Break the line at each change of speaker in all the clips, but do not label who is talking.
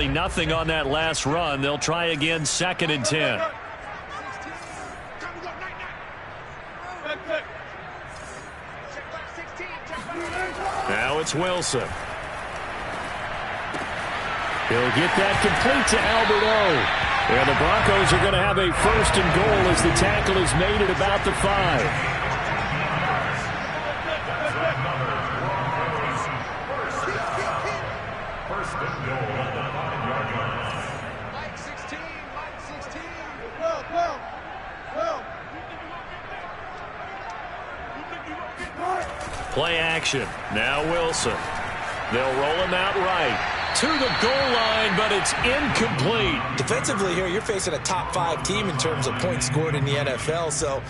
nothing on that last run. They'll try again, 2nd and 10. Now it's Wilson. He'll get that complete to Albert O. And the Broncos are going to have a 1st and goal as the tackle is made at about the 5. Play action. Now Wilson. They'll roll him out right. To the goal line, but it's incomplete.
Defensively here, you're facing a top 5 team in terms of points scored in the NFL. So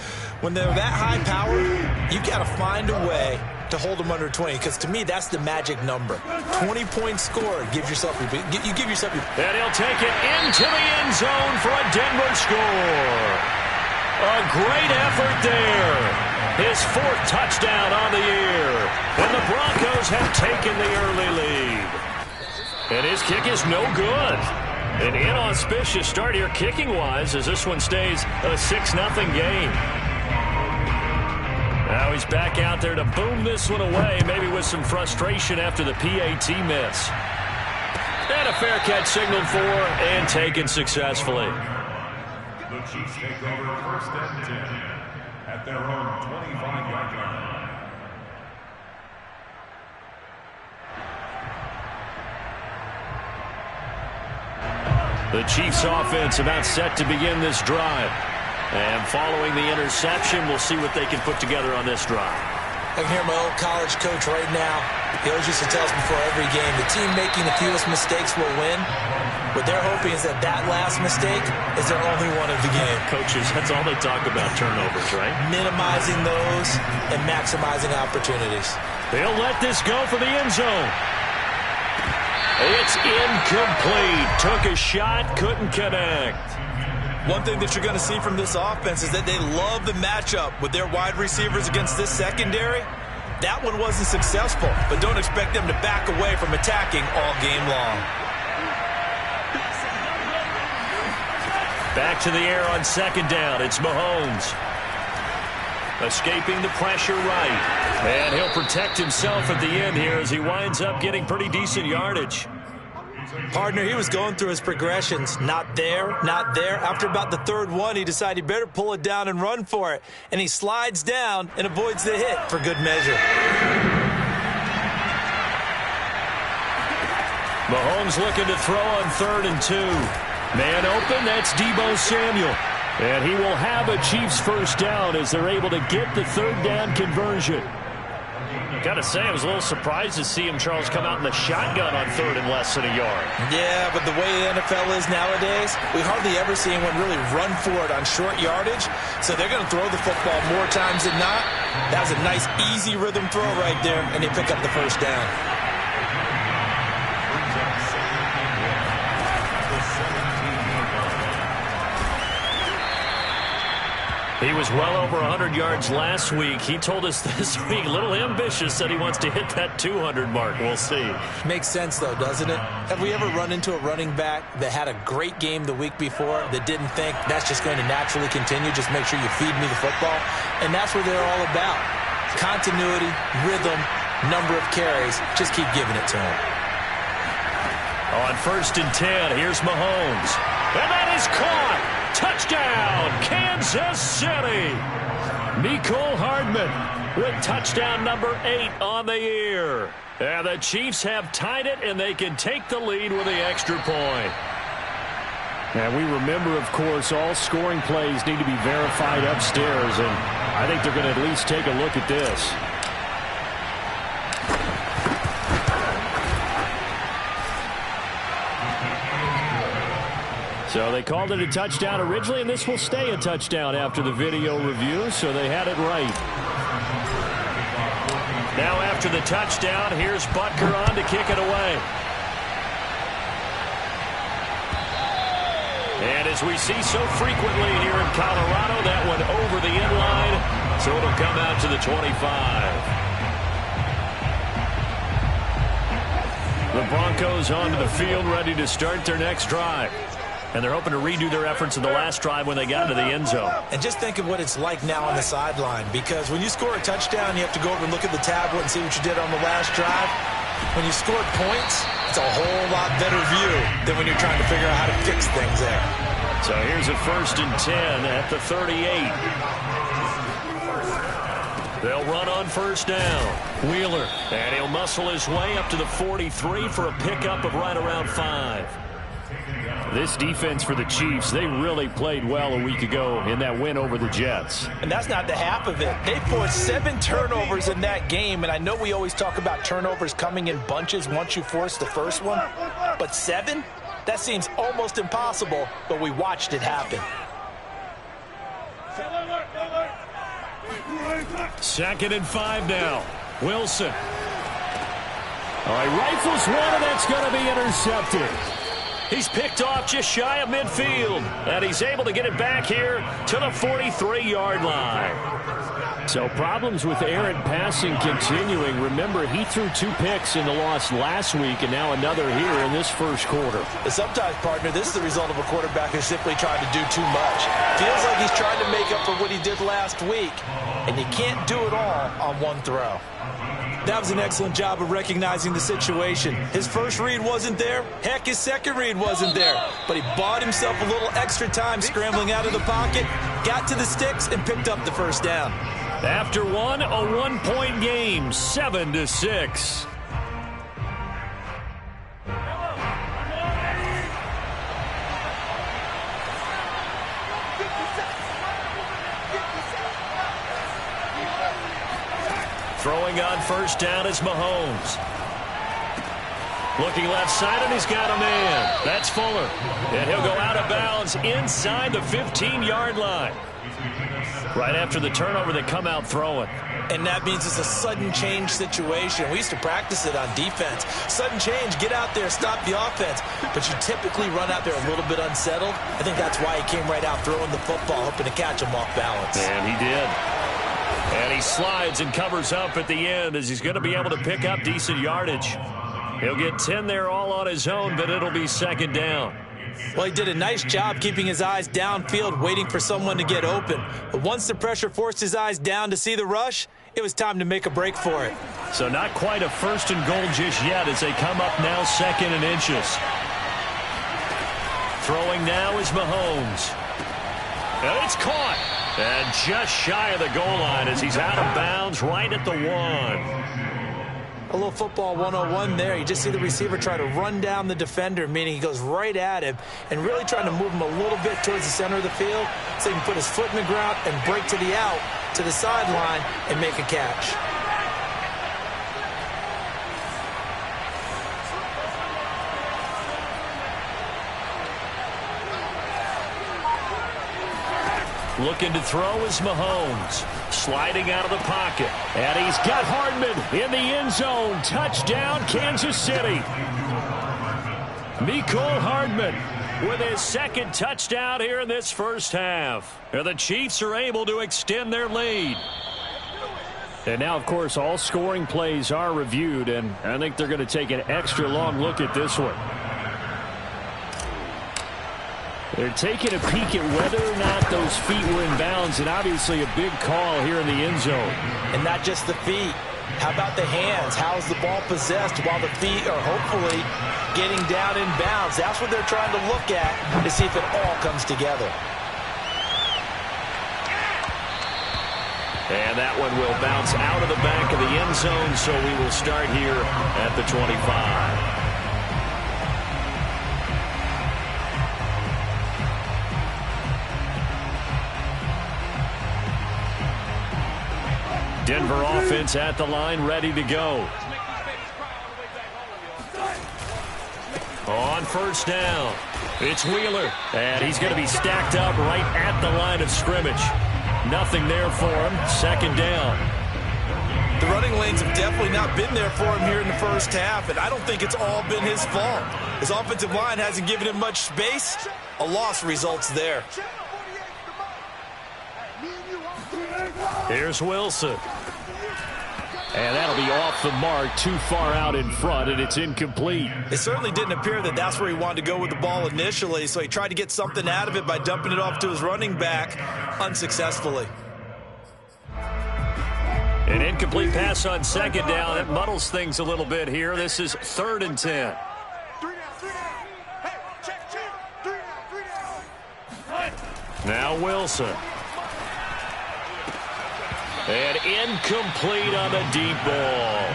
when they're that high powered, you got to find a way to hold them under 20. Because to me, that's the magic number. 20 points scored. You give yourself your. And
he'll take it into the end zone for a Denver score. A great effort there. His 4th touchdown on the year. And the Broncos have taken the early lead. And his kick is no good. An inauspicious start here kicking-wise as this one stays a 6-0 game. Now he's back out there to boom this one away, maybe with some frustration after the PAT miss. And a fair catch signaled for and taken successfully.
The Chiefs take over 1st and 10 at their own 25-yard line.
The Chiefs offense about set to begin this drive. And following the interception, we'll see what they can put together on this drive.
I can hear my old college coach right now. He always used to tell us before every game, the team making the fewest mistakes will win. What they're hoping is that last mistake is their only one of the game.
Coaches, that's all they talk about, turnovers, right?
Minimizing those and maximizing opportunities.
They'll let this go for the end zone. It's incomplete. Took a shot, couldn't connect.
One thing that you're going to see from this offense is that they love the matchup with their wide receivers against this secondary. That one wasn't successful, but don't expect them to back away from attacking all game long.
Back to the air on 2nd down. It's Mahomes. Escaping the pressure right. And he'll protect himself at the end here as he winds up getting pretty decent yardage.
Partner, he was going through his progressions. Not there, not there. After about the 3rd one, he decided he better pull it down and run for it. And he slides down and avoids the hit for good measure.
Mahomes looking to throw on 3rd and 2. Man open, that's Deebo Samuel. And he will have a Chiefs 1st down as they're able to get the 3rd down conversion. Gotta say, I was a little surprised to see him, Charles, come out in the shotgun on 3rd and less than a yard.
Yeah, but the way the NFL is nowadays, we hardly ever see anyone really run for it on short yardage. So they're going to throw the football more times than not. That was a nice, easy rhythm throw right there, and they pick up the 1st down.
He was well over 100 yards last week. He told us this week, a little ambitious, said he wants to hit that 200 mark. We'll see.
Makes sense, though, doesn't it? Have we ever run into a running back that had a great game the week before that didn't think that's just going to naturally continue? Just make sure you feed me the football. And that's what they're all about. Continuity, rhythm, number of carries. Just keep giving it to him.
On 1st and 10, here's Mahomes. And that is caught. Touchdown, Kansas City. Mecole Hardman with touchdown number 8 on the year. And the Chiefs have tied it, and they can take the lead with the extra point. And we remember, of course, all scoring plays need to be verified upstairs, and I think they're going to at least take a look at this. So they called it a touchdown originally, and this will stay a touchdown after the video review, so they had it right. Now after the touchdown, here's Butker on to kick it away. And as we see so frequently here in Colorado, that one over the end line, so it'll come out to the 25. The Broncos onto the field, ready to start their next drive. And they're hoping to redo their efforts in the last drive when they got into the end zone.
And just think of what it's like now on the sideline, because when you score a touchdown, you have to go over and look at the tablet and see what you did on the last drive. When you scored points, it's a whole lot better view than when you're trying to figure out how to fix things there.
So here's a 1st and 10 at the 38. They'll run on 1st down. Wheeler, and he'll muscle his way up to the 43 for a pickup of right around 5. This defense for the Chiefs, they really played well a week ago in that win over the Jets.
And that's not the half of it. They forced 7 turnovers in that game, and I know we always talk about turnovers coming in bunches once you force the first one, but 7? That seems almost impossible, but we watched it happen.
2nd and 5 now. Wilson. All right, rifles one, and that's going to be intercepted. He's picked off just shy of midfield, and he's able to get it back here to the 43-yard line. So problems with errant passing continuing. Remember, he threw 2 picks in the loss last week, and now another here in this first quarter.
And sometimes, partner, this is the result of a quarterback who's simply trying to do too much. Feels like he's trying to make up for what he did last week, and you can't do it all on one throw. That was an excellent job of recognizing the situation. His first read wasn't there. Heck, his second read wasn't there. But he bought himself a little extra time scrambling out of the pocket, got to the sticks, and picked up the 1st down.
After one, a 1-point game, 7-6. Throwing on 1st down is Mahomes. Looking left side, and he's got a man. That's Fuller. And he'll go out of bounds inside the 15-yard line. Right after the turnover, they come out throwing.
And that means it's a sudden change situation. We used to practice it on defense. Sudden change, get out there, stop the offense. But you typically run out there a little bit unsettled. I think that's why he came right out throwing the football, hoping to catch him off balance.
And he did. And he slides and covers up at the end as he's going to be able to pick up decent yardage. He'll get 10 there all on his own, but it'll be 2nd down.
Well, he did a nice job keeping his eyes downfield, waiting for someone to get open. But once the pressure forced his eyes down to see the rush, it was time to make a break for it.
So not quite a 1st and goal just yet as they come up now 2nd and inches. Throwing now is Mahomes. And it's caught. And just shy of the goal line as he's out of bounds right at the 1.
A little football 101 there. You just see the receiver try to run down the defender, meaning he goes right at him and really trying to move him a little bit towards the center of the field so he can put his foot in the ground and break to the out, to the sideline, and make a catch.
Looking to throw is Mahomes. Sliding out of the pocket. And he's got Hardman in the end zone. Touchdown, Kansas City. Mecole Hardman with his 2nd touchdown here in this first half. And the Chiefs are able to extend their lead. And now, of course, all scoring plays are reviewed, and I think they're going to take an extra long look at this one. They're taking a peek at whether or not those feet were in bounds, and obviously a big call here in the end zone.
And not just the feet. How about the hands? How's the ball possessed while the feet are hopefully getting down in bounds? That's what they're trying to look at to see if it all comes together.
And that one will bounce out of the back of the end zone, so we will start here at the 25. Denver offense at the line, ready to go. On 1st down, it's Wheeler, and he's going to be stacked up right at the line of scrimmage. Nothing there for him. 2nd down.
The running lanes have definitely not been there for him here in the first half, and I don't think it's all been his fault. His offensive line hasn't given him much space. A loss results there.
Here's Wilson. And that'll be off the mark, too far out in front, and it's incomplete.
It certainly didn't appear that that's where he wanted to go with the ball initially, so he tried to get something out of it by dumping it off to his running back unsuccessfully.
An incomplete pass on second down. It muddles things a little bit here. This is 3rd and 10. Now Wilson. And incomplete on the deep ball.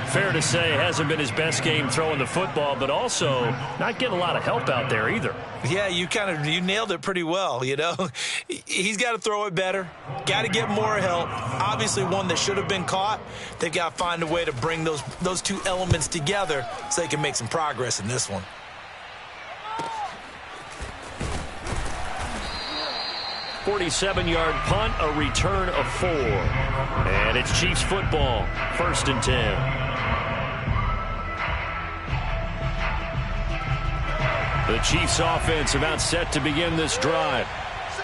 Fair to say, hasn't been his best game throwing the football, but also not getting a lot of help out there either.
Yeah, you nailed it pretty well, you know. He's got to throw it better, got to get more help. Obviously one that should have been caught. They've got to find a way to bring those two elements together so they can make some progress in this one.
.47-yard punt, a return of 4. And it's Chiefs football, 1st and 10. The Chiefs offense about set to begin this drive.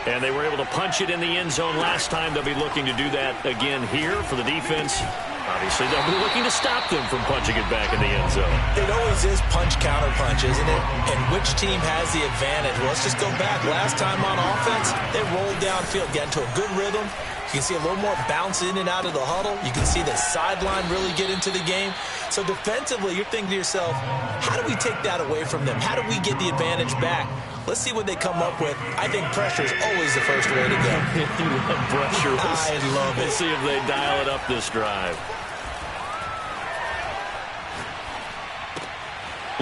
And they were able to punch it in the end zone last time. They'll be looking to do that again here for the defense. Obviously, they'll be looking to stop them from punching it back in the end zone.
It always is punch-counter-punch, isn't it? And which team has the advantage? Well, let's just go back. Last time on offense, they rolled downfield, got into a good rhythm. You can see a little more bounce in and out of the huddle. You can see the sideline really get into the game. So defensively, you're thinking to yourself, how do we take that away from them? How do we get the advantage back? Let's see what they come up with. I think pressure is always the first way to go.
You love pressure.
I love it.
We'll see if they dial it up this drive.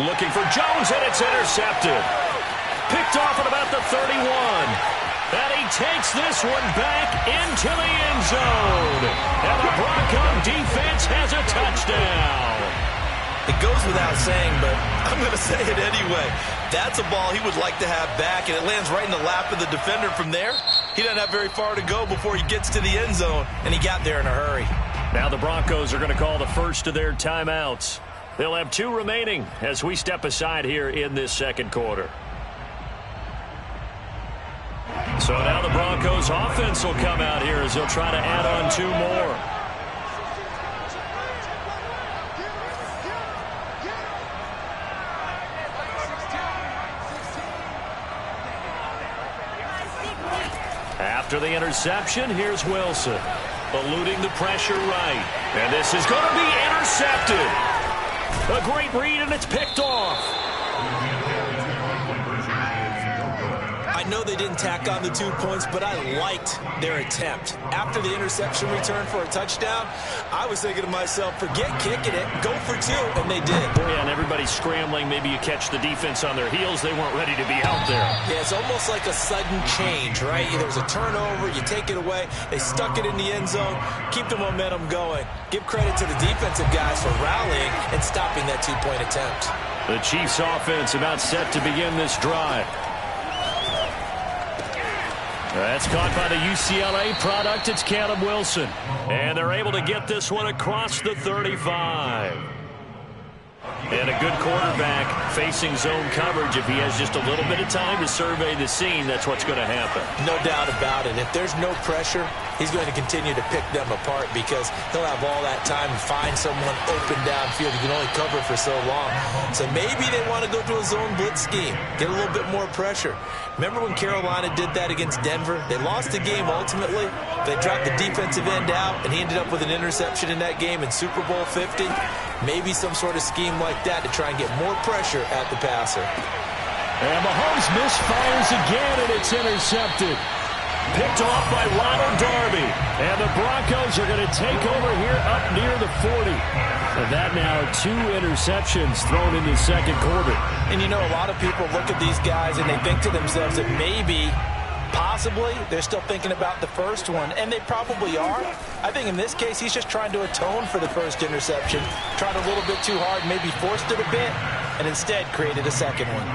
Looking for Jones, and it's intercepted. Picked off at about the 31. And he takes this one back into the end zone. And the Bronco defense has a touchdown.
It goes without saying, but I'm going to say it anyway. That's a ball he would like to have back, and it lands right in the lap of the defender from there. He doesn't have very far to go before he gets to the end zone, and he got there in a hurry.
Now the Broncos are going to call the first of their timeouts. They'll have 2 remaining as we step aside here in this second quarter. So now the Broncos offense will come out here as they'll try to add on 2 more. After the interception, here's Wilson. Eluding the pressure right. And this is going to be intercepted. A great read, and it's picked off.
I know they didn't tack on the 2 points, but I liked their attempt. After the interception return for a touchdown, I was thinking to myself, forget kicking it, go for 2, and they did.
Yeah, and everybody's scrambling. Maybe you catch the defense on their heels. They weren't ready to be out there.
Yeah, it's almost like a sudden change, right? There's a turnover, you take it away, they stuck it in the end zone, keep the momentum going. Give credit to the defensive guys for rallying and stopping that 2-point attempt.
The Chiefs offense about set to begin this drive. That's caught by the UCLA product. It's Caleb Wilson. And they're able to get this one across the 35. And a good quarterback facing zone coverage. If he has just a little bit of time to survey the scene, that's what's going to happen.
No doubt about it. If there's no pressure, he's going to continue to pick them apart because he'll have all that time to find someone open downfield. He can only cover for so long. So maybe they want to go to a zone blitz scheme, get a little bit more pressure. Remember when Carolina did that against Denver? They lost the game ultimately. They dropped the defensive end out, and he ended up with an interception in that game in Super Bowl 50. Maybe some sort of scheme like that to try and get more pressure at the passer.
And Mahomes misfires again, and it's intercepted. Picked off by Ronald Darby. And the Broncos are going to take over here up near the 40. And that now 2 interceptions thrown in the second quarter.
And you know, a lot of people look at these guys and they think to themselves that maybe, possibly, they're still thinking about the first one. And they probably are. I think in this case, he's just trying to atone for the first interception. Tried a little bit too hard, maybe forced it a bit, and instead created a second one.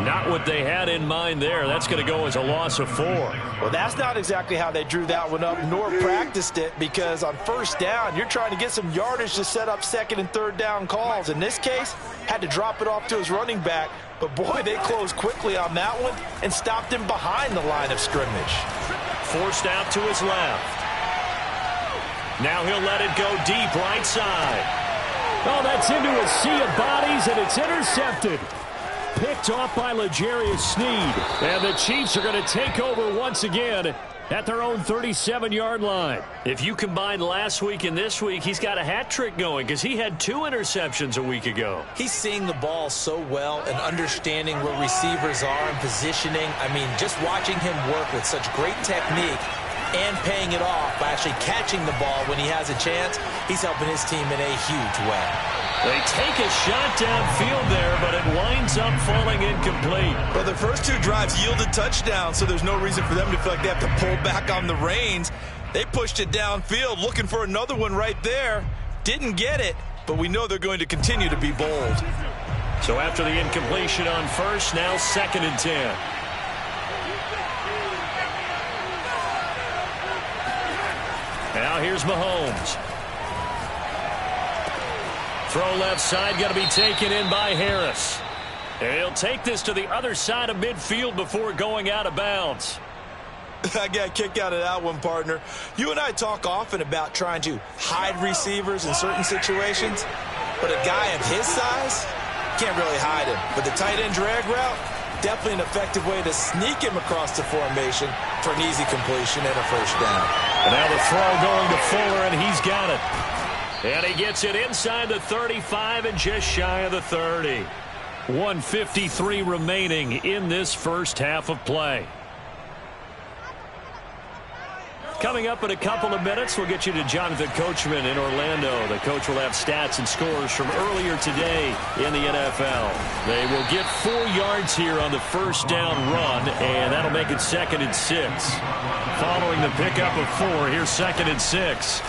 Not what they had in mind there. That's going to go as a loss of 4.
Well, that's not exactly how they drew that one up, nor practiced it, because on first down, you're trying to get some yardage to set up second and third down calls. In this case, had to drop it off to his running back, but boy, they closed quickly on that one and stopped him behind the line of scrimmage.
Forced out to his left. Now he'll let it go deep right side. Oh, that's into a sea of bodies, and it's intercepted. Picked off by L'Jarius Sneed. And the Chiefs are going to take over once again at their own 37-yard line. If you combine last week and this week, he's got a hat trick going because he had 2 interceptions a week ago.
He's seeing the ball so well and understanding where receivers are and positioning. I mean, just watching him work with such great technique and paying it off by actually catching the ball when he has a chance, he's helping his team in a huge way.
They take a shot downfield there, but it winds up falling incomplete.
Well, their first 2 drives yielded touchdowns, so there's no reason for them to feel like they have to pull back on the reins. They pushed it downfield, looking for another one right there. Didn't get it, but we know they're going to continue to be bold.
So after the incompletion on first, now 2nd and 10. Now here's Mahomes. Throw left side, going to be taken in by Harris. And he'll take this to the other side of midfield before going out of bounds.
I got a kick out of that one, partner. You and I talk often about trying to hide receivers in certain situations, but a guy of his size can't really hide him. But the tight end drag route, definitely an effective way to sneak him across the formation for an easy completion and a first down.
And now the throw going to Fuller, and he's got it. And he gets it inside the 35 and just shy of the 30. 1:53 remaining in this first half of play. Coming up in a couple of minutes, we'll get you to Jonathan Coachman in Orlando. The coach will have stats and scores from earlier today in the NFL. They will get 4 yards here on the first down run, and that'll make it 2nd and 6. Following the pickup of 4, here's 2nd and 6.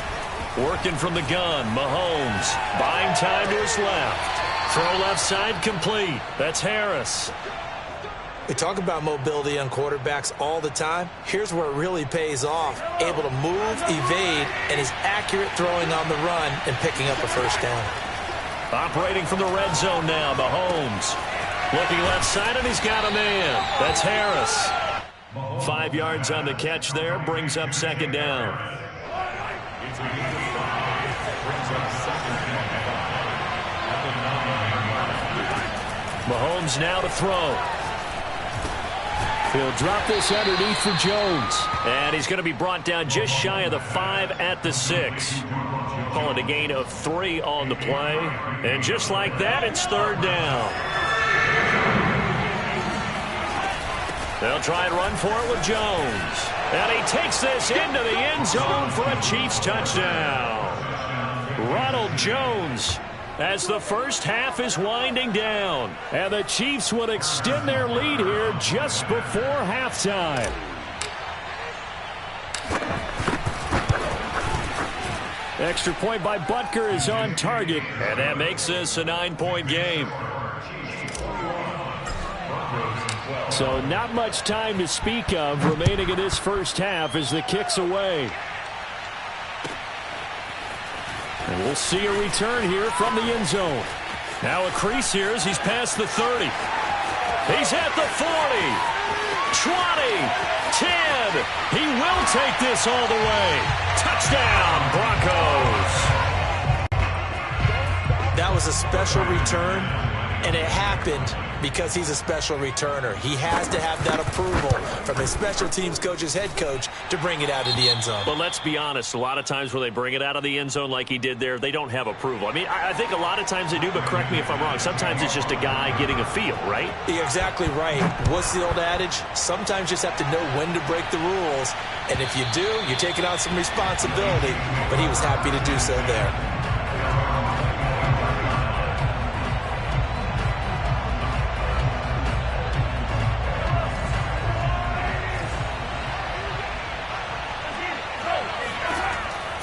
Working from the gun, Mahomes buying time to his left. Throw left side complete. That's Harris.
We talk about mobility on quarterbacks all the time. Here's where it really pays off. Able to move, evade, and is accurate throwing on the run and picking up a first down.
Operating from the red zone now, Mahomes. Looking left side, and he's got a man. That's Harris. 5 yards on the catch there, brings up 2nd down. Mahomes now to throw. He'll drop this underneath for Jones. And he's going to be brought down just shy of the 5 at the 6. Calling a gain of 3 on the play. And just like that, it's 3rd down. They'll try and run for it with Jones. And he takes this into the end zone for a Chiefs touchdown. Ronald Jones, as the first half is winding down. And the Chiefs would extend their lead here just before halftime. Extra point by Butker is on target. And that makes this a 9-point game. So not much time to speak of remaining in this first half as the kick's away. And we'll see a return here from the end zone. Now a crease here as he's past the 30. He's at the 40. 20. 10. He will take this all the way. Touchdown, Broncos.
That was a special return, and it happened because he's a special returner. He has to have that approval from his special teams coach's head coach to bring it out of the end zone.
But let's be honest, a lot of times when they bring it out of the end zone like he did there, they don't have approval. I mean, I think a lot of times they do, but correct me if I'm wrong. Sometimes it's just a guy getting a feel, right?
You're exactly right. What's the old adage? Sometimes you just have to know when to break the rules. And if you do, you're taking on some responsibility. But he was happy to do so there.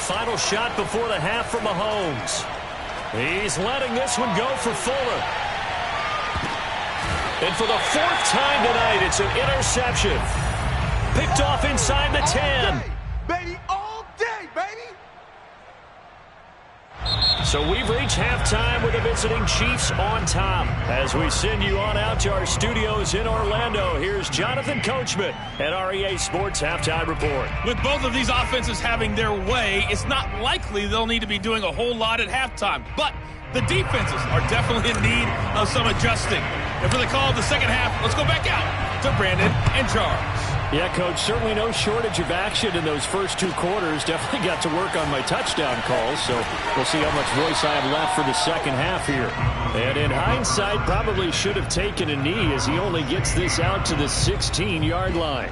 Final shot before the half from Mahomes. He's letting this one go for Fuller. And for the 4th time tonight, it's an interception. Picked off inside the 10.
Baby, all day, baby.
So we've reached halftime with the visiting Chiefs on top. As we send you on out to our studios in Orlando, here's Jonathan Coachman at REA Sports Halftime Report.
With both of these offenses having their way, it's not likely they'll need to be doing a whole lot at halftime. But the defenses are definitely in need of some adjusting. And for the call of the second half, let's go back out to Brandon and Charles.
Yeah, Coach, certainly no shortage of action in those first two quarters. Definitely got to work on my touchdown calls, so we'll see how much voice I have left for the second half here. And in hindsight, probably should have taken a knee as he only gets this out to the 16-yard line.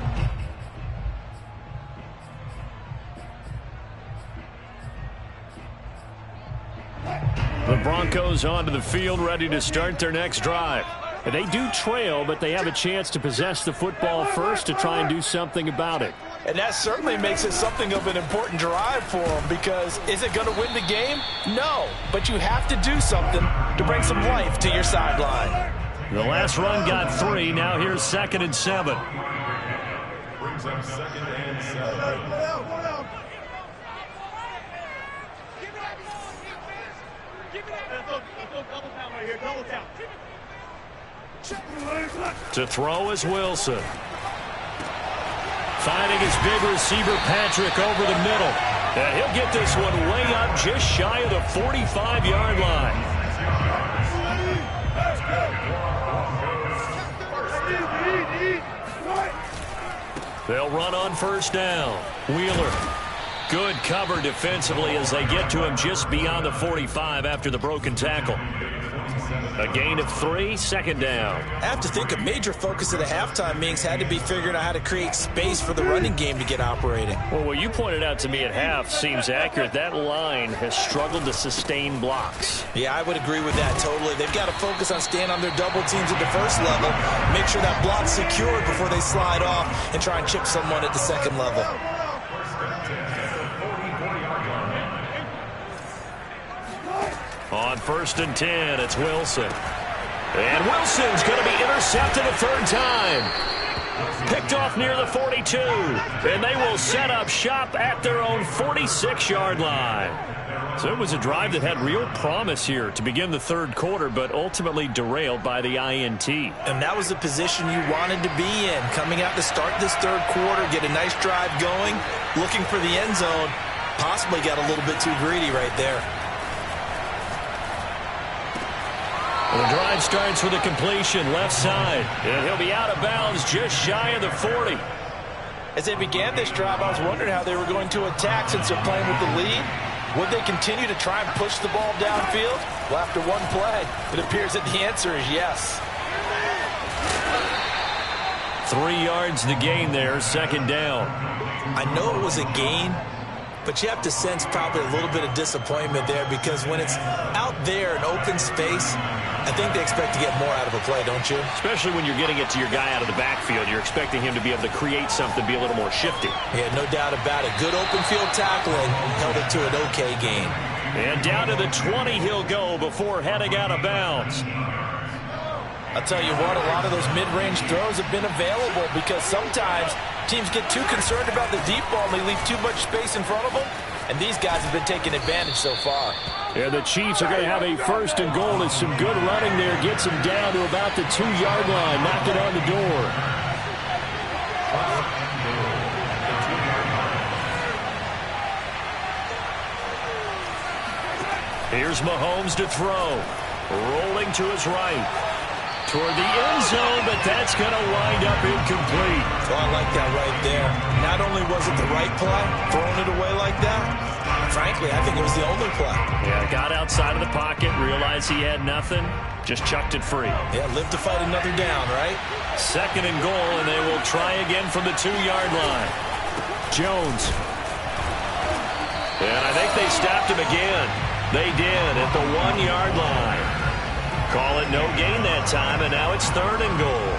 The Broncos onto the field, ready to start their next drive. They do trail, but they have a chance to possess the football first to try and do something about it.
And that certainly makes it something of an important drive for them, because is it going to win the game? No, but you have to do something to bring some life to your sideline.
The last run got 3. Now here's 2nd and 7.
Brings up 2nd and 7.
To throw is Wilson. Finding his big receiver, Patrick, over the middle. And he'll get this one way up just shy of the 45-yard line. They'll run on first down. Wheeler. Good cover defensively as they get to him just beyond the 45 after the broken tackle. A gain of 3, 2nd down.
I have to think a major focus of the halftime meetings had to be figuring out how to create space for the running game to get operating.
Well, what you pointed out to me at half seems accurate. That line has struggled to sustain blocks.
Yeah, I would agree with that totally. They've got to focus on staying on their double teams at the first level, make sure that block's secured before they slide off and try and chip someone at the second level.
On 1st and 10, it's Wilson. And Wilson's going to be intercepted a 3rd time. Picked off near the 42. And they will set up shop at their own 46-yard line. So it was a drive that had real promise here to begin the 3rd quarter, but ultimately derailed by the INT.
And that was the position you wanted to be in. Coming out to start this 3rd quarter, get a nice drive going, looking for the end zone. Possibly got a little bit too greedy right there.
The drive starts with a completion left side. And he'll be out of bounds just shy of the 40.
As they began this drive, I was wondering how they were going to attack since they're playing with the lead. Would they continue to try and push the ball downfield? Well, after one play, it appears that the answer is yes.
3 yards the gain there, 2nd down.
I know it was a gain, but you have to sense probably a little bit of disappointment there, because when it's out there in open space, I think they expect to get more out of a play, don't you?
Especially when you're getting it to your guy out of the backfield. You're expecting him to be able to create something, be a little more shifty.
Yeah, no doubt about it. Good open field tackling held it to an okay gain.
And down to the 20 he'll go before heading out of bounds.
I'll tell you what, a lot of those mid-range throws have been available, because sometimes teams get too concerned about the deep ball and they leave too much space in front of them. And these guys have been taking advantage so far.
Yeah, the Chiefs are going to have a 1st and goal. It's some good running there. Gets him down to about the 2-yard line. Knocking on the door. Here's Mahomes to throw. Rolling to his right. Toward the end zone, but that's going to wind up incomplete.
Oh, I like that right there. Not only was it the right play, throwing it away like that, frankly, I think it was the only play.
Yeah, got outside of the pocket, realized he had nothing, just chucked it free.
Yeah, live to fight another down, right?
2nd and goal, and they will try again from the 2-yard line. Jones. And I think they stopped him again. They did at the 1-yard line. Call it no gain that time, and now it's 3rd and goal.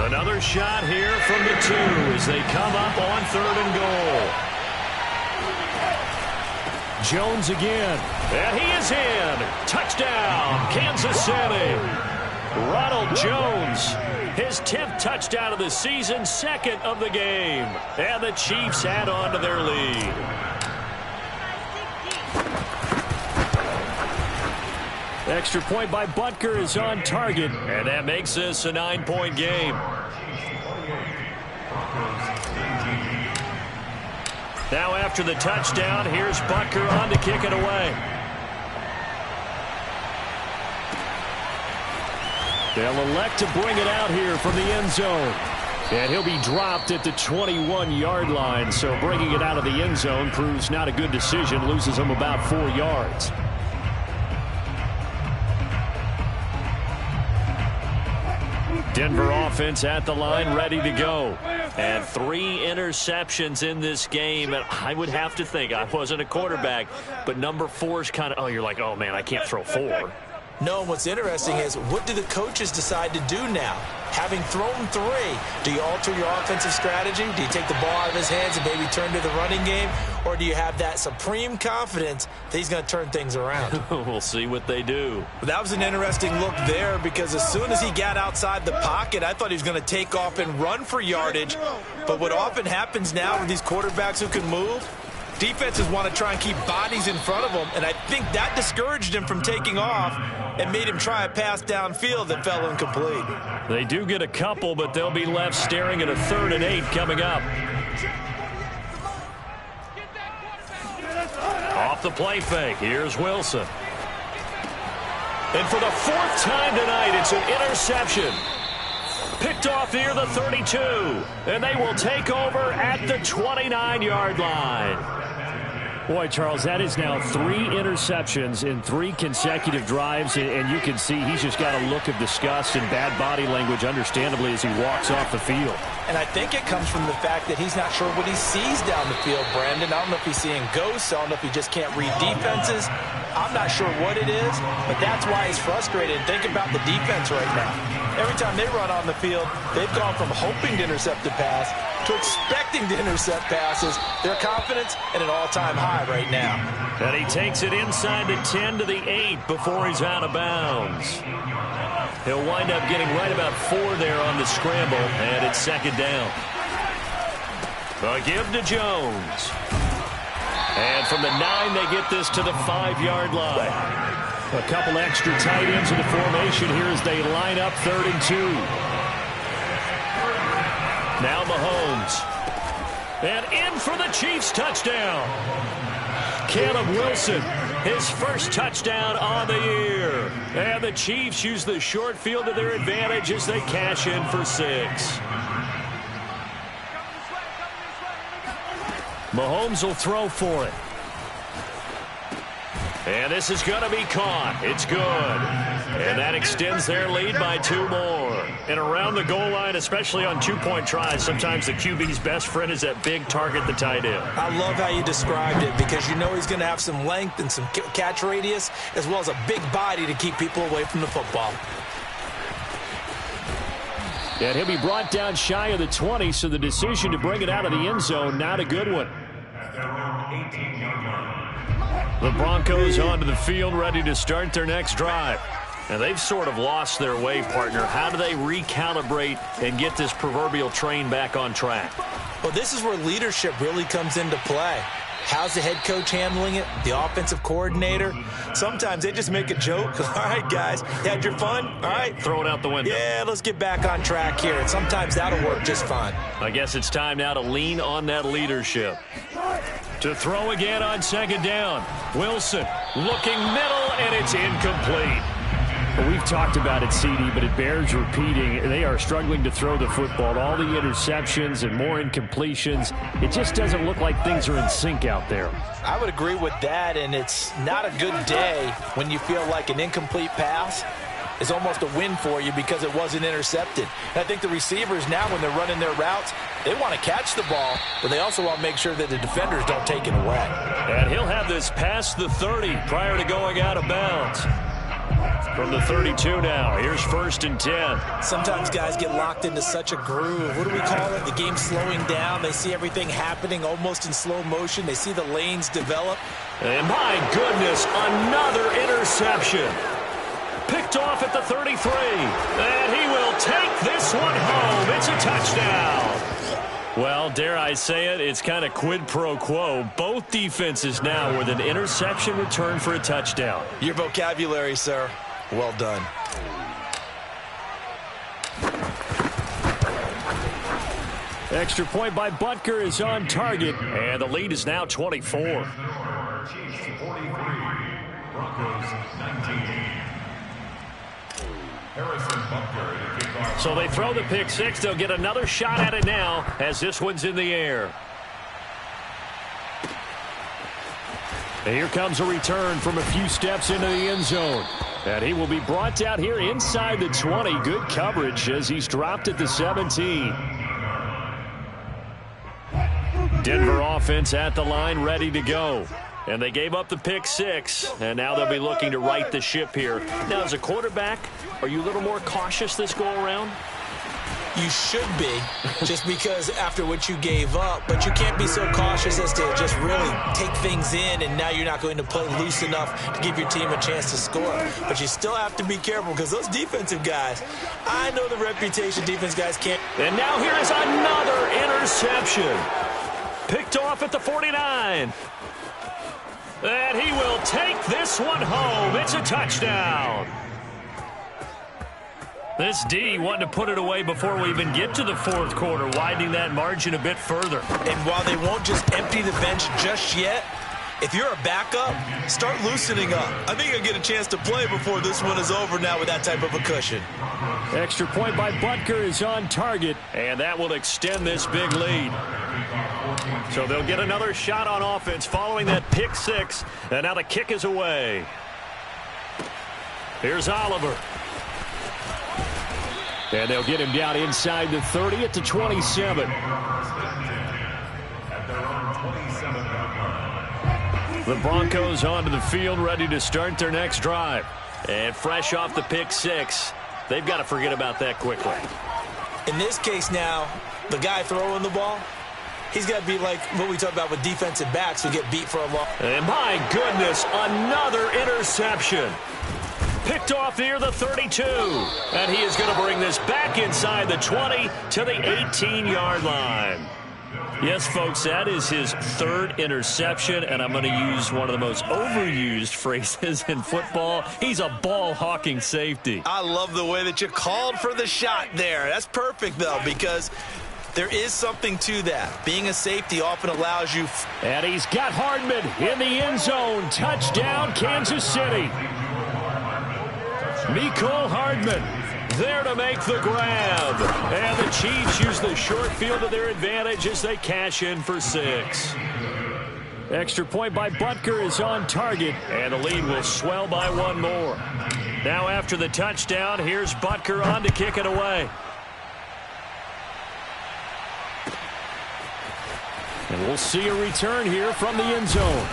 Another shot here from the 2 as they come up on 3rd and goal. Jones again. And he is in. Touchdown, Kansas City. Ronald Jones His 10th touchdown of the season, 2nd of the game. And the Chiefs add on to their lead. Extra point by Butker is on target, and that makes this a 9-point game. Now after the touchdown, here's Butker on to kick it away. They'll elect to bring it out here from the end zone. And he'll be dropped at the 21-yard line, so bringing it out of the end zone proves not a good decision, loses him about 4 yards. Denver offense at the line, ready to go. And 3 interceptions in this game. And I would have to think, I wasn't a quarterback, but number 4 is kind of, oh, you're like, oh, man, I can't throw 4.
No, what's interesting is, what do the coaches decide to do now? Having thrown 3, do you alter your offensive strategy? Do you take the ball out of his hands and maybe turn to the running game? Or do you have that supreme confidence that he's going to turn things around?
We'll see what they do.
That was an interesting look there, because as soon as he got outside the pocket, I thought he was going to take off and run for yardage. But what often happens now with these quarterbacks who can move, defenses want to try and keep bodies in front of them, and I think that discouraged him from taking off and made him try a pass downfield that fell incomplete.
They do get a couple, but they'll be left staring at a 3rd and 8 coming up. Off the play fake, here's Wilson. And for the 4th time tonight, it's an interception. Picked off near the 32, and they will take over at the 29-yard line. Boy, Charles, that is now 3 interceptions in 3 consecutive drives, and you can see he's just got a look of disgust and bad body language, understandably, as he walks off the field.
And I think it comes from the fact that he's not sure what he sees down the field, Brandon. I don't know if he's seeing ghosts. I don't know if he just can't read defenses. I'm not sure what it is, but that's why he's frustrated. Think about the defense right now. Every time they run on the field, they've gone from hoping to intercept a pass to expecting to intercept passes. Their confidence at an all-time high right now.
And he takes it inside the 10 to the 8 before he's out of bounds. He'll wind up getting right about 4 there on the scramble, and it's 2nd down. A give to Jones. And from the 9, they get this to the 5-yard line. A couple extra tight ends in the formation here as they line up 3rd and 2. Now Mahomes. And in for the Chiefs touchdown. Caleb Wilson, his first touchdown on the year. And the Chiefs use the short field to their advantage as they cash in for 6. Mahomes will throw for it. And this is going to be caught. It's good. And that extends their lead by 2 more. And around the goal line, especially on 2-point tries, sometimes the QB's best friend is that big target, the tight end.
I love how you described it, because you know he's going to have some length and some catch radius, as well as a big body to keep people away from the football.
And he'll be brought down shy of the 20, so the decision to bring it out of the end zone, not a good one. The Broncos onto the field, ready to start their next drive. And they've sort of lost their way, partner. How do they recalibrate and get this proverbial train back on track?
Well, this is where leadership really comes into play. How's the head coach handling it? The offensive coordinator? Sometimes they just make a joke. All right, guys, you had your fun? All right.
Throw it out the window.
Yeah, let's get back on track here. And sometimes that'll work just fine.
I guess it's time now to lean on that leadership. To throw again on 2nd down. Wilson looking middle, and it's incomplete. Well, we've talked about it, CD, but it bears repeating. They are struggling to throw the football. All the interceptions and more incompletions. It just doesn't look like things are in sync out there.
I would agree with that, and it's not a good day when you feel like an incomplete pass is almost a win for you because it wasn't intercepted. And I think the receivers now, when they're running their routes, they want to catch the ball, but they also want to make sure that the defenders don't take it away.
And he'll have this past the 30 prior to going out of bounds. From the 32 now, here's 1st and 10.
Sometimes guys get locked into such a groove. What do we call it? The game's slowing down. They see everything happening almost in slow motion. They see the lanes develop.
And my goodness, another interception. Picked off at the 33. And he will will take this one home. It's a touchdown. Well, dare I say it, it's kind of quid pro quo. Both defenses now with an interception return for a touchdown.
Your vocabulary, sir. Well done.
Extra point by Butker is on target, and the lead is now 24.
Chiefs 43, Broncos 19. Harrison Butker to kick off.
So they throw the pick six. They'll get another shot at it now as this one's in the air. And here comes a return from a few steps into the end zone. And he will be brought out here inside the 20. Good coverage as he's dropped at the 17. Denver offense at the line, ready to go. And they gave up the pick six, and now they'll be looking to right the ship here. Now, as a quarterback, are you a little more cautious this go-around?
You should be, just because after what you gave up, but you can't be so cautious as to just really take things in, and now you're not going to play loose enough to give your team a chance to score. But you still have to be careful because those defensive guys, I know the reputation defense guys can't.
And now here is another interception. Picked off at the 49. And he will take this one home. It's a touchdown. This D wanted to put it away before we even get to the fourth quarter, widening that margin a bit further.
And while they won't just empty the bench just yet, if you're a backup, start loosening up. I think you'll get a chance to play before this one is over now with that type of a cushion.
Extra point by Butker is on target, and that will extend this big lead. So they'll get another shot on offense following that pick six, and now the kick is away. Here's Oliver. And they'll get him down inside the 30 at the 27. The Broncos onto the field, ready to start their next drive. And fresh off the pick six, they've got to forget about that quickly.
In this case now, the guy throwing the ball, he's got to be like what we talk about with defensive backs who get beat for a long.
And my goodness, another interception. Picked off near the 32. And he is going to bring this back inside the 20 to the 18-yard line. Yes, folks, that is his third interception, and I'm going to use one of the most overused phrases in football. He's a ball-hawking safety.
I love the way that you called for the shot there. That's perfect, though, because there is something to that. Being a safety often allows you.
And he's got Hardman in the end zone. Touchdown, Kansas City. Mecole Hardman there to make the grab. And the Chiefs use the short field to their advantage as they cash in for 6. Extra point by Butker is on target, and the lead will swell by one more. Now after the touchdown, here's Butker on to kick it away. And we'll see a return here from the end zone.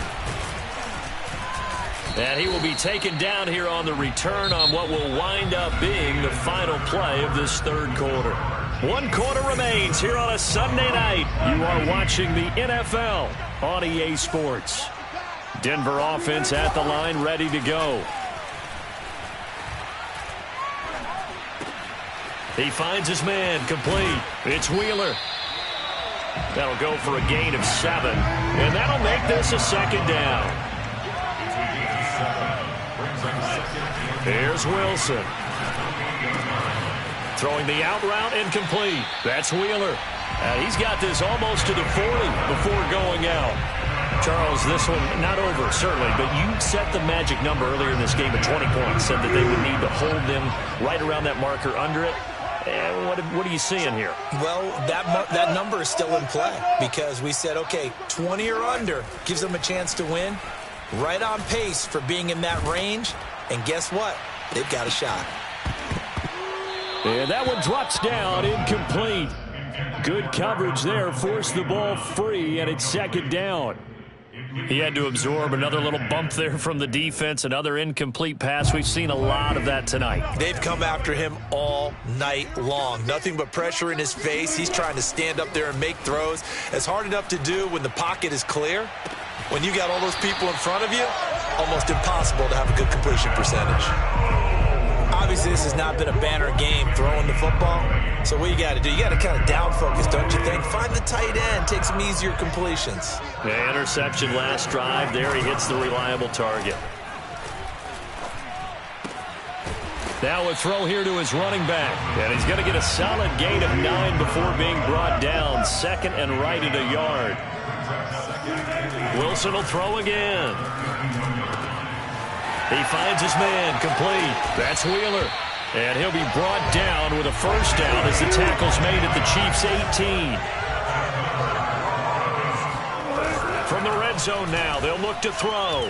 And he will be taken down here on the return on what will wind up being the final play of this third quarter. 1 quarter remains here on a Sunday night. You are watching the NFL on EA Sports. Denver offense at the line, ready to go. He finds his man, complete. It's Wheeler. That'll go for a gain of 7. And that'll make this a second down. Here's Wilson. Throwing the out route, incomplete. That's Wheeler. He's got this almost to the 40 before going out. Charles, this one not over, certainly, but you set the magic number earlier in this game at 20 points, said that they would need to hold them right around that marker under it. What are you seeing here?
Well, that number is still in play because we said, okay, 20 or under gives them a chance to win. Right on pace for being in that range. And guess what? They've got a shot.
And that one drops down, incomplete. Good coverage there, forced the ball free, and it's second down. He had to absorb another little bump there from the defense, another incomplete pass. We've seen a lot of that tonight.
They've come after him all night long. Nothing but pressure in his face. He's trying to stand up there and make throws. It's hard enough to do when the pocket is clear. When you got all those people in front of you, almost impossible to have a good completion percentage. Obviously, this has not been a banner game throwing the football. So what you got to do, you got to kind of down focus, don't you think? Find the tight end, take some easier completions.
Yeah, interception last drive. There he hits the reliable target. Now a throw here to his running back. And he's going to get a solid gain of 9 before being brought down. Second and right at a yard. Wilson will throw again. He finds his man, complete. That's Wheeler. And he'll be brought down with a first down as the tackle's made at the Chiefs' 18. From the red zone now, they'll look to throw.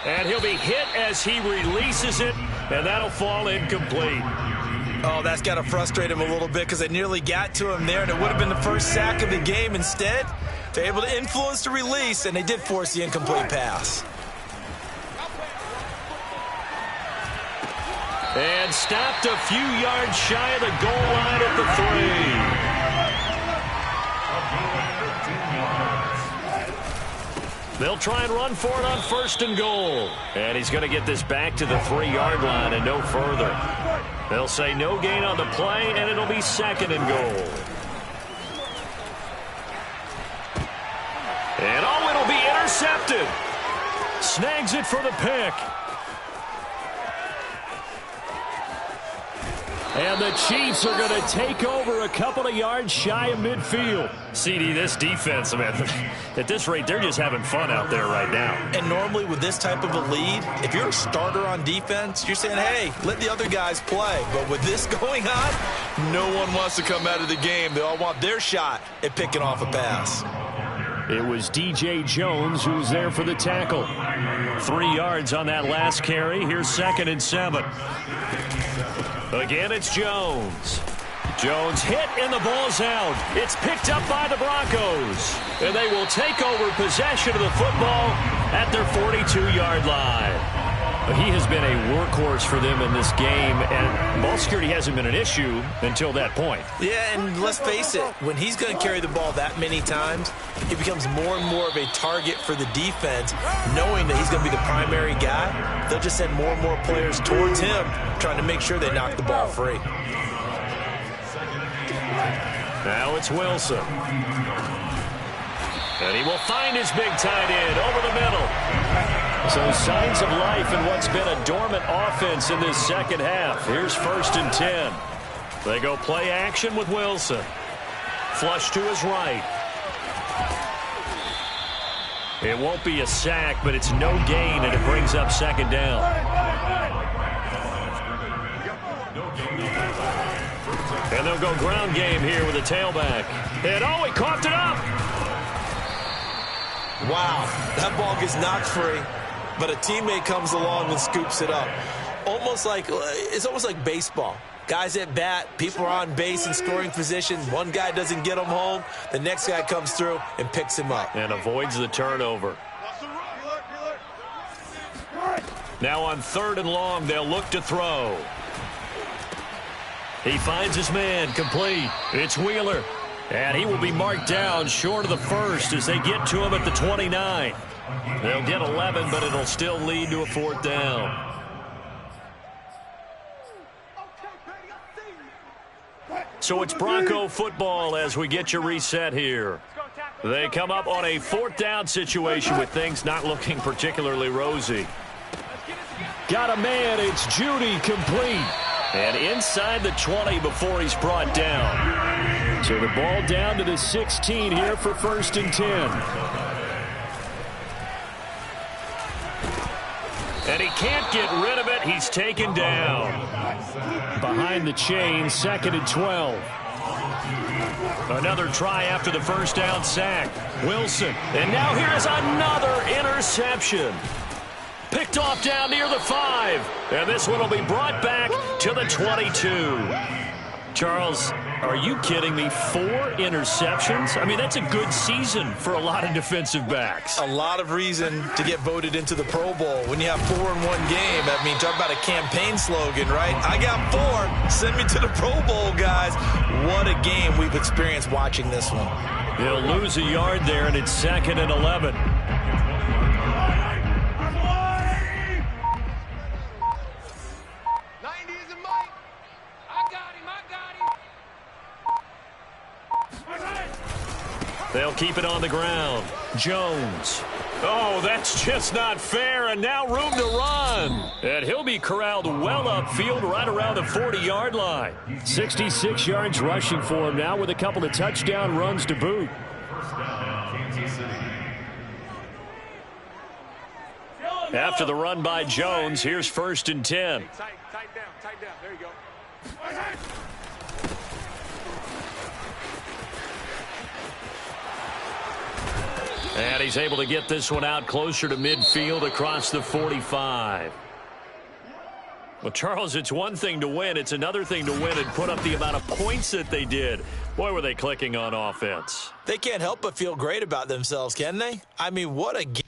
And he'll be hit as he releases it, and that'll fall incomplete.
Oh, that's got to frustrate him a little bit because they nearly got to him there, and it would have been the first sack of the game. Instead, they're able to influence the release, and they did force the incomplete pass.
And stopped a few yards shy of the goal line at the 3. They'll try and run for it on first and goal. And he's going to get this back to the 3-yard line and no further. They'll say no gain on the play, and it'll be second and goal. And oh, it'll be intercepted. Snags it for the pick. And the Chiefs are going to take over a couple of yards shy of midfield. CD, this defense, man, at this rate, they're just having fun out there right now.
And normally with this type of a lead, if you're a starter on defense, you're saying, hey, let the other guys play. But with this going on, no one wants to come out of the game. They all want their shot at picking off a pass.
It was DJ Jones who was there for the tackle. 3 yards on that last carry. Here's 2nd and 7. Again, it's Jones. Jones hit and the ball's out. It's picked up by the Broncos. And they will take over possession of the football at their 42-yard line. He has been a workhorse for them in this game, and ball security hasn't been an issue until that point.
Yeah, and let's face it, when he's going to carry the ball that many times, he becomes more and more of a target for the defense, knowing that he's going to be the primary guy. They'll just send more and more players towards him, trying to make sure they knock the ball free.
Now it's Wilson. And he will find his big tight end over the middle. So signs of life in what's been a dormant offense in this second half. Here's 1st and 10. They go play action with Wilson. Flush to his right. It won't be a sack, but it's no gain, and it brings up 2nd down. And they'll go ground game here with a tailback. And oh, he coughed it up.
Wow, that ball gets knocked free, but a teammate comes along and scoops it up. It's almost like baseball. Guys at bat, people are on base in scoring position. One guy doesn't get him home. The next guy comes through and picks him up.
And avoids the turnover. Now on 3rd and long, they'll look to throw. He finds his man, complete. It's Wheeler. And he will be marked down short of the 1st as they get to him at the 29. They'll get 11, but it'll still lead to a 4th down. So it's Bronco football as we get you reset here. They come up on a 4th down situation with things not looking particularly rosy. Got a man, it's Judy, complete. And inside the 20 before he's brought down. So the ball down to the 16 here for 1st and 10. And he can't get rid of it. He's taken down. Behind the chain, 2nd and 12. Another try after the 1st down sack. Wilson. And now here's another interception. Picked off down near the 5. And this one will be brought back to the 22. Charles, are you kidding me? 4 interceptions? I mean, that's a good season for a lot of defensive backs.
A lot of reason to get voted into the Pro Bowl. When you have 4 in one game, I mean, talk about a campaign slogan, right? I got 4. Send me to the Pro Bowl, guys. What a game we've experienced watching this one.
He'll lose a yard there, and it's 2nd and 11. They'll keep it on the ground. Jones. Oh, that's just not fair, and now room to run. And he'll be corralled well upfield right around the 40-yard line. 66 yards rushing for him now with a couple of touchdown runs to boot. After the run by Jones, here's 1st and 10.
Tight down. There you go.
And he's able to get this one out closer to midfield across the 45. Well, Charles, it's one thing to win. It's another thing to win and put up the amount of points that they did. Boy, were they clicking on offense.
They can't help but feel great about themselves, can they? I mean, what a game.